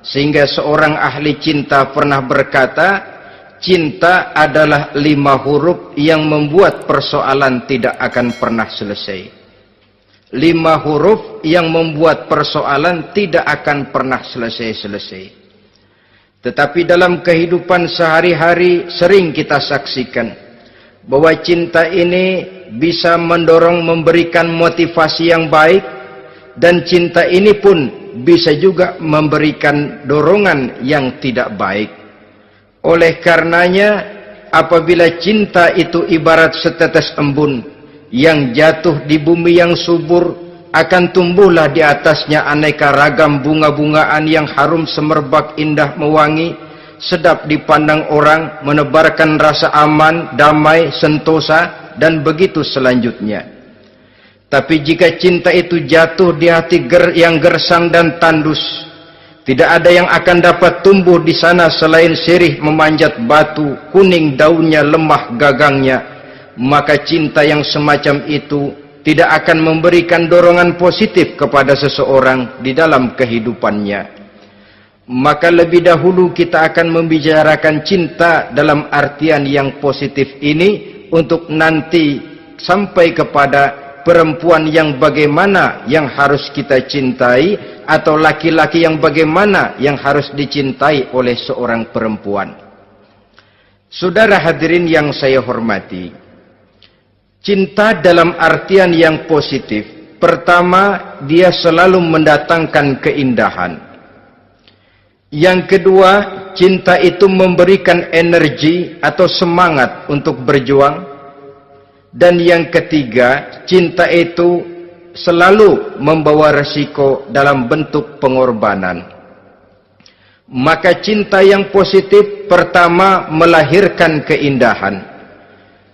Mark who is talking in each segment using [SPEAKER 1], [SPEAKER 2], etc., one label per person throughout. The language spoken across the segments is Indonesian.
[SPEAKER 1] Sehingga seorang ahli cinta pernah berkata, cinta adalah 5 huruf yang membuat persoalan tidak akan pernah selesai. 5 huruf yang membuat persoalan tidak akan pernah selesai-selesai. Tetapi dalam kehidupan sehari-hari sering kita saksikan bahwa cinta ini bisa mendorong, memberikan motivasi yang baik, dan cinta ini pun bisa juga memberikan dorongan yang tidak baik. Oleh karenanya, apabila cinta itu ibarat setetes embun yang jatuh di bumi yang subur, akan tumbuhlah di atasnya aneka ragam bunga-bungaan yang harum semerbak, indah, mewangi, sedap dipandang orang, menebarkan rasa aman, damai, sentosa, dan begitu selanjutnya. Tapi jika cinta itu jatuh di hati yang gersang dan tandus, tidak ada yang akan dapat tumbuh di sana selain sirih memanjat batu, kuning daunnya, lemah gagangnya, maka cinta yang semacam itu tidak akan memberikan dorongan positif kepada seseorang di dalam kehidupannya. Maka lebih dahulu kita akan membicarakan cinta dalam artian yang positif ini, untuk nanti sampai kepada perempuan yang bagaimana yang harus kita cintai, atau laki-laki yang bagaimana yang harus dicintai oleh seorang perempuan. Saudara hadirin yang saya hormati, cinta dalam artian yang positif, pertama, dia selalu mendatangkan keindahan. Yang kedua, cinta itu memberikan energi atau semangat untuk berjuang. Dan yang ketiga, cinta itu selalu membawa resiko dalam bentuk pengorbanan. Maka cinta yang positif pertama melahirkan keindahan.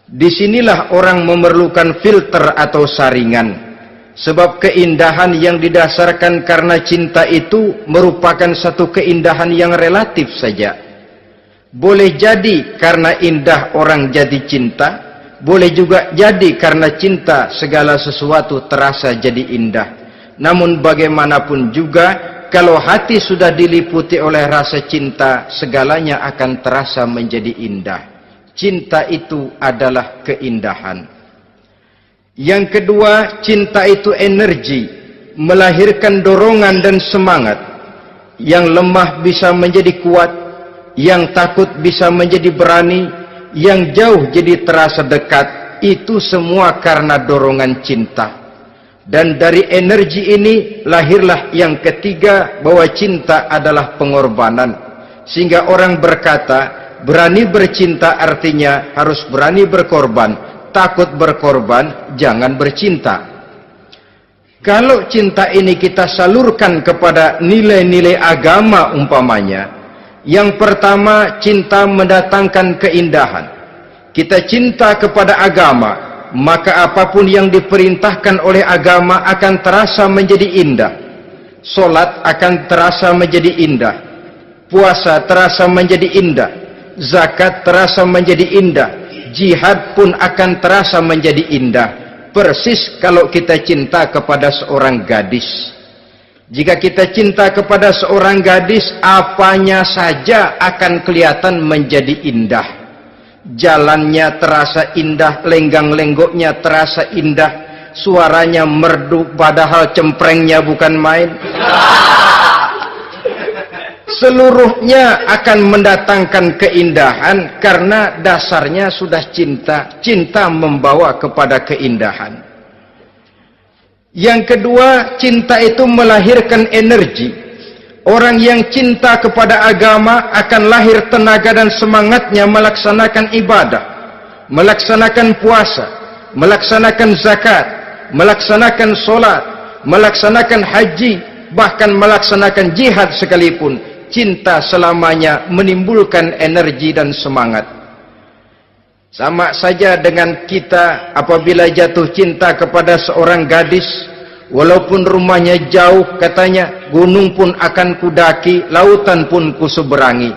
[SPEAKER 1] Disinilah orang memerlukan filter atau saringan. Sebab keindahan yang didasarkan karena cinta itu merupakan satu keindahan yang relatif saja. Boleh jadi karena indah orang jadi cinta, boleh juga jadi karena cinta segala sesuatu terasa jadi indah. Namun bagaimanapun juga, kalau hati sudah diliputi oleh rasa cinta, segalanya akan terasa menjadi indah. Cinta itu adalah keindahan. Yang kedua, cinta itu energi, melahirkan dorongan dan semangat. Yang lemah bisa menjadi kuat, yang takut bisa menjadi berani, yang jauh jadi terasa dekat. Itu semua karena dorongan cinta. Dan dari energi ini lahirlah yang ketiga, bahwa cinta adalah pengorbanan. Sehingga orang berkata, berani bercinta artinya harus berani berkorban. Takut berkorban, jangan bercinta. Kalau cinta ini kita salurkan kepada nilai-nilai agama umpamanya, yang pertama, cinta mendatangkan keindahan. Kita cinta kepada agama, maka apapun yang diperintahkan oleh agama akan terasa menjadi indah. Solat akan terasa menjadi indah. Puasa terasa menjadi indah. Zakat terasa menjadi indah. Jihad pun akan terasa menjadi indah. Persis kalau kita cinta kepada seorang gadis. Jika kita cinta kepada seorang gadis, apanya saja akan kelihatan menjadi indah. Jalannya terasa indah, lenggang-lenggoknya terasa indah, suaranya merdu padahal cemprengnya bukan main. Seluruhnya akan mendatangkan keindahan karena dasarnya sudah cinta. Cinta membawa kepada keindahan. Yang kedua, cinta itu melahirkan energi. Orang yang cinta kepada agama akan lahir tenaga dan semangatnya melaksanakan ibadah, melaksanakan puasa, melaksanakan zakat, melaksanakan sholat, melaksanakan haji, bahkan melaksanakan jihad sekalipun. Cinta selamanya menimbulkan energi dan semangat. Sama saja dengan kita apabila jatuh cinta kepada seorang gadis, walaupun rumahnya jauh, katanya, gunung pun akan kudaki, lautan pun kuseberangi.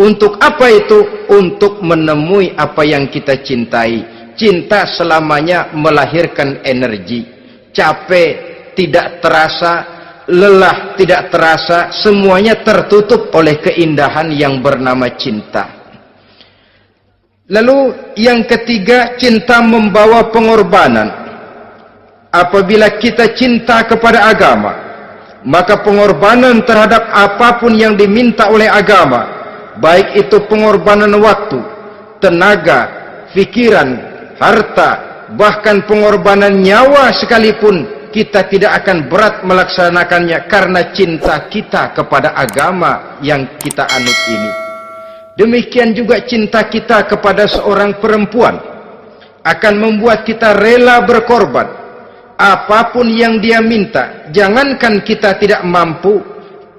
[SPEAKER 1] Untuk apa itu? Untuk menemui apa yang kita cintai. Cinta selamanya melahirkan energi. Capek tidak terasa, lelah tidak terasa, semuanya tertutup oleh keindahan yang bernama cinta. Lalu yang ketiga, cinta membawa pengorbanan. Apabila kita cinta kepada agama, maka pengorbanan terhadap apapun yang diminta oleh agama, baik itu pengorbanan waktu, tenaga, pikiran, harta, bahkan pengorbanan nyawa sekalipun, kita tidak akan berat melaksanakannya karena cinta kita kepada agama yang kita anut ini. Demikian juga cinta kita kepada seorang perempuan akan membuat kita rela berkorban. Apapun yang dia minta, jangankan kita tidak mampu,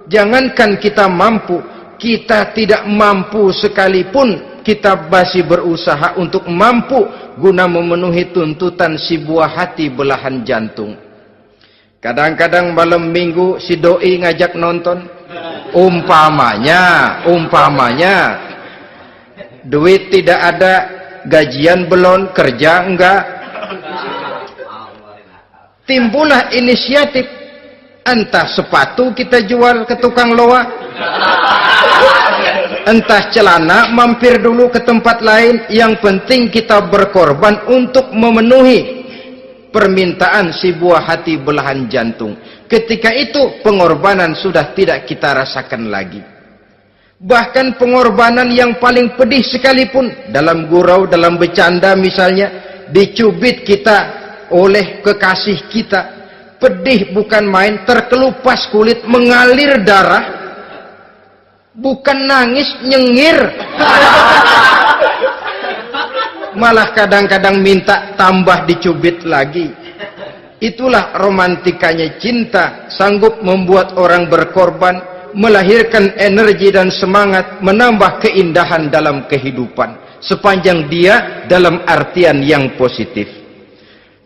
[SPEAKER 1] jangankan kita mampu, kita tidak mampu sekalipun, kita masih berusaha untuk mampu guna memenuhi tuntutan si buah hati belahan jantung. Kadang-kadang malam minggu si doi ngajak nonton. Umpamanya duit tidak ada, gajian belum, kerja enggak. Timbullah inisiatif, entah sepatu kita jual ke tukang loa, entah celana mampir dulu ke tempat lain, yang penting kita berkorban untuk memenuhi permintaan si buah hati belahan jantung. Ketika itu pengorbanan sudah tidak kita rasakan lagi. Bahkan pengorbanan yang paling pedih sekalipun, dalam gurau, dalam bercanda misalnya, dicubit kita oleh kekasih kita, pedih bukan main, terkelupas kulit, mengalir darah, bukan nangis, nyengir. Malah kadang-kadang minta tambah dicubit lagi. Itulah romantikanya cinta, sanggup membuat orang berkorban, melahirkan energi dan semangat, menambah keindahan dalam kehidupan, sepanjang dia dalam artian yang positif.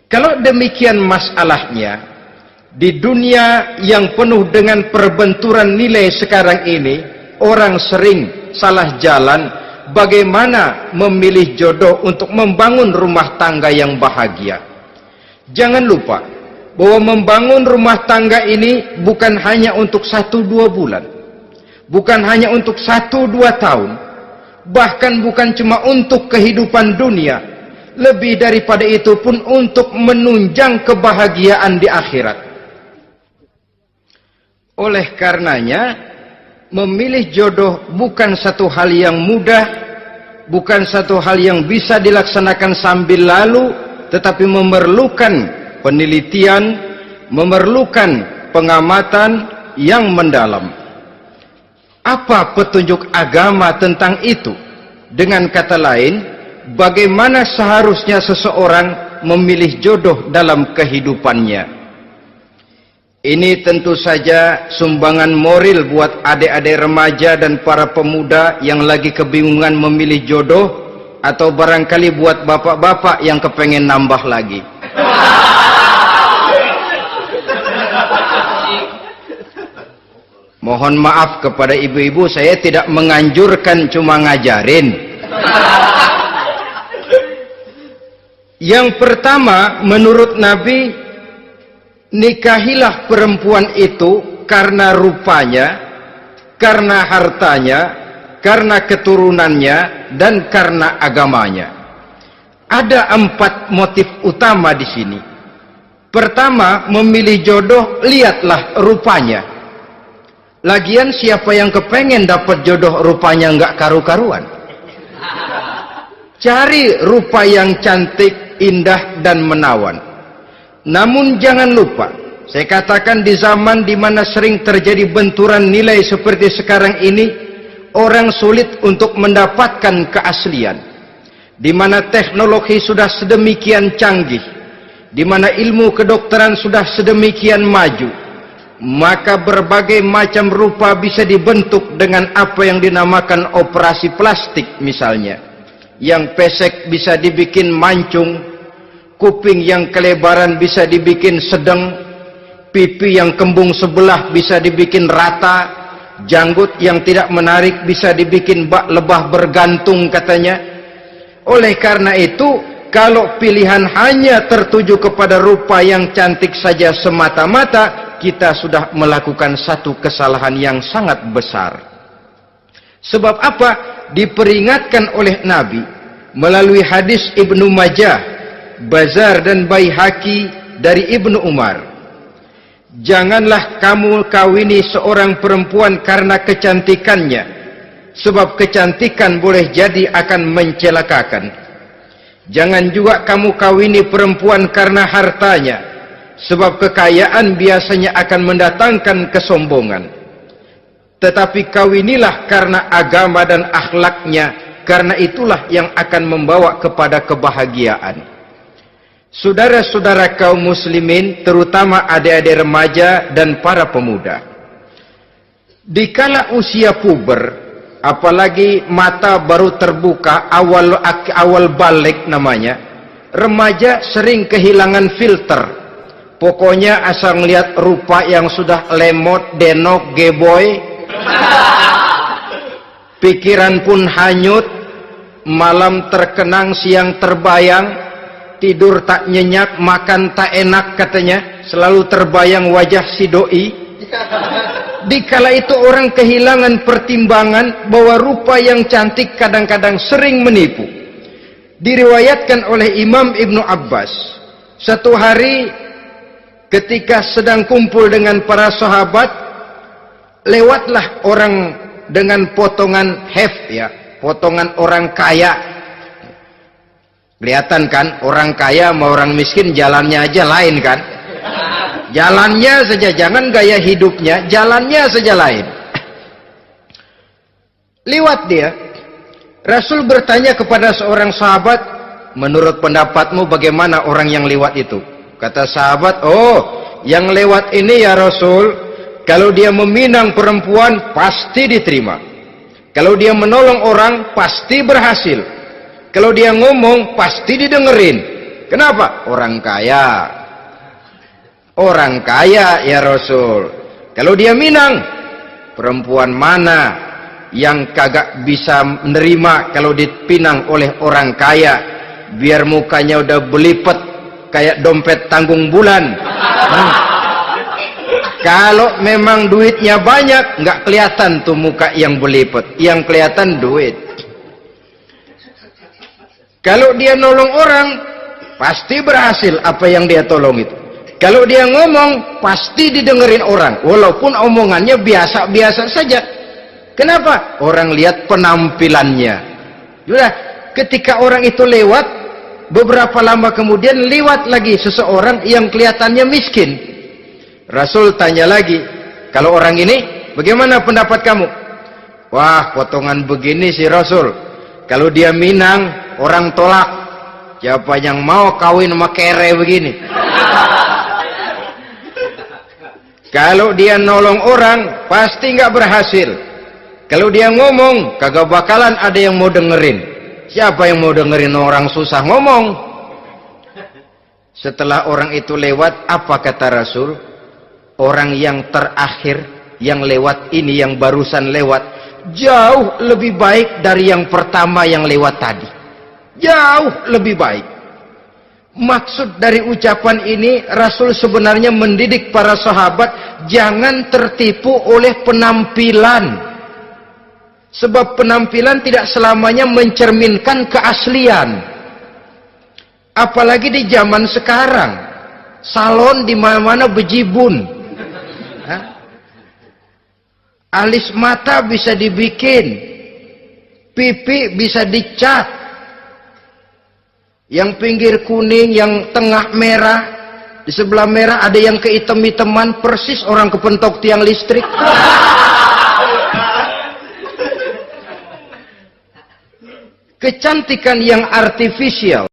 [SPEAKER 1] Kalau demikian masalahnya, di dunia yang penuh dengan perbenturan nilai sekarang ini, orang sering salah jalan bagaimana memilih jodoh untuk membangun rumah tangga yang bahagia. Jangan lupa bahwa membangun rumah tangga ini bukan hanya untuk 1-2 bulan, bukan hanya untuk 1-2 tahun, bahkan bukan cuma untuk kehidupan dunia, lebih daripada itu pun untuk menunjang kebahagiaan di akhirat. Oleh karenanya, memilih jodoh bukan satu hal yang mudah, bukan satu hal yang bisa dilaksanakan sambil lalu, tetapi memerlukan penelitian, memerlukan pengamatan yang mendalam. Apa petunjuk agama tentang itu? Dengan kata lain, bagaimana seharusnya seseorang memilih jodoh dalam kehidupannya? Ini tentu saja sumbangan moral buat adik-adik remaja dan para pemuda yang lagi kebingungan memilih jodoh, atau barangkali buat bapak-bapak yang kepengen nambah lagi. Mohon maaf kepada ibu-ibu, saya tidak menganjurkan, cuma ngajarin. Yang pertama, menurut Nabi, nikahilah perempuan itu karena rupanya, karena hartanya, karena keturunannya, dan karena agamanya. Ada 4 motif utama di sini. Pertama, memilih jodoh, lihatlah rupanya. Lagian siapa yang kepengen dapat jodoh rupanya nggak karu-karuan? Cari rupa yang cantik, indah, dan menawan. Namun jangan lupa, saya katakan di zaman di mana sering terjadi benturan nilai seperti sekarang ini, orang sulit untuk mendapatkan keaslian. Di mana teknologi sudah sedemikian canggih, di mana ilmu kedokteran sudah sedemikian maju, maka berbagai macam rupa bisa dibentuk dengan apa yang dinamakan operasi plastik misalnya. Yang pesek bisa dibikin mancung, kuping yang kelebaran bisa dibikin sedang, pipi yang kembung sebelah bisa dibikin rata, janggut yang tidak menarik bisa dibikin bak lebah bergantung katanya. Oleh karena itu, kalau pilihan hanya tertuju kepada rupa yang cantik saja semata-mata, kita sudah melakukan satu kesalahan yang sangat besar. Sebab apa? Diperingatkan oleh Nabi melalui hadis Ibnu Majah, Bazar dan Baihaqi dari Ibnu Umar. Janganlah kamu kawini seorang perempuan karena kecantikannya, sebab kecantikan boleh jadi akan mencelakakan. Jangan juga kamu kawini perempuan karena hartanya, sebab kekayaan biasanya akan mendatangkan kesombongan. Tetapi kawinilah karena agama dan akhlaknya, karena itulah yang akan membawa kepada kebahagiaan. Saudara-saudara kaum muslimin, terutama adik-adik remaja dan para pemuda, dikala usia puber, apalagi mata baru terbuka, awal balik namanya, remaja sering kehilangan filter. Pokoknya asal ngelihat rupa yang sudah lemot, denok, geboy, pikiran pun hanyut, malam terkenang, siang terbayang, tidur tak nyenyak, makan tak enak katanya, selalu terbayang wajah si doi. Dikala itu orang kehilangan pertimbangan bahwa rupa yang cantik kadang-kadang sering menipu. Diriwayatkan oleh Imam Ibnu Abbas, satu hari ketika sedang kumpul dengan para sahabat, lewatlah orang dengan potongan potongan orang kaya. Kelihatan kan, orang kaya sama orang miskin jalannya aja lain kan. Jalannya saja, jangan gaya hidupnya, jalannya saja lain. Lewat dia, Rasul bertanya kepada seorang sahabat, menurut pendapatmu bagaimana orang yang lewat itu? Kata sahabat, oh yang lewat ini ya Rasul, kalau dia meminang perempuan pasti diterima, kalau dia menolong orang pasti berhasil, kalau dia ngomong pasti didengerin. Kenapa? Orang kaya. Orang kaya ya Rasul. Kalau dia minang, perempuan mana yang kagak bisa menerima kalau dipinang oleh orang kaya? Biar mukanya udah belipet kayak dompet tanggung bulan. Kalau memang duitnya banyak, nggak kelihatan tuh muka yang belipet, yang kelihatan duit. Kalau dia nolong orang, pasti berhasil apa yang dia tolong itu. Kalau dia ngomong, pasti didengerin orang, walaupun omongannya biasa-biasa saja. Kenapa? Orang lihat penampilannya. Sudah, ketika orang itu lewat, beberapa lama kemudian lewat lagi seseorang yang kelihatannya miskin. Rasul tanya lagi, kalau orang ini, bagaimana pendapat kamu? Wah, potongan begini sih Rasul. Kalau dia minang, orang tolak. Siapa yang mau kawin sama kere begini? Kalau dia nolong orang, pasti nggak berhasil. Kalau dia ngomong, kagak bakalan ada yang mau dengerin. Siapa yang mau dengerin orang susah ngomong? Setelah orang itu lewat, apa kata Rasul? Orang yang terakhir, yang lewat ini, yang barusan lewat, jauh lebih baik dari yang pertama yang lewat tadi. Jauh lebih baik. Maksud dari ucapan ini, Rasul sebenarnya mendidik para sahabat jangan tertipu oleh penampilan. Sebab penampilan tidak selamanya mencerminkan keaslian. Apalagi di zaman sekarang, salon di mana-mana bejibun. Alis mata bisa dibikin, pipi bisa dicat. Yang pinggir kuning, yang tengah merah, di sebelah merah ada yang kehitam-hitaman, persis orang kepentok tiang listrik. Kecantikan yang artifisial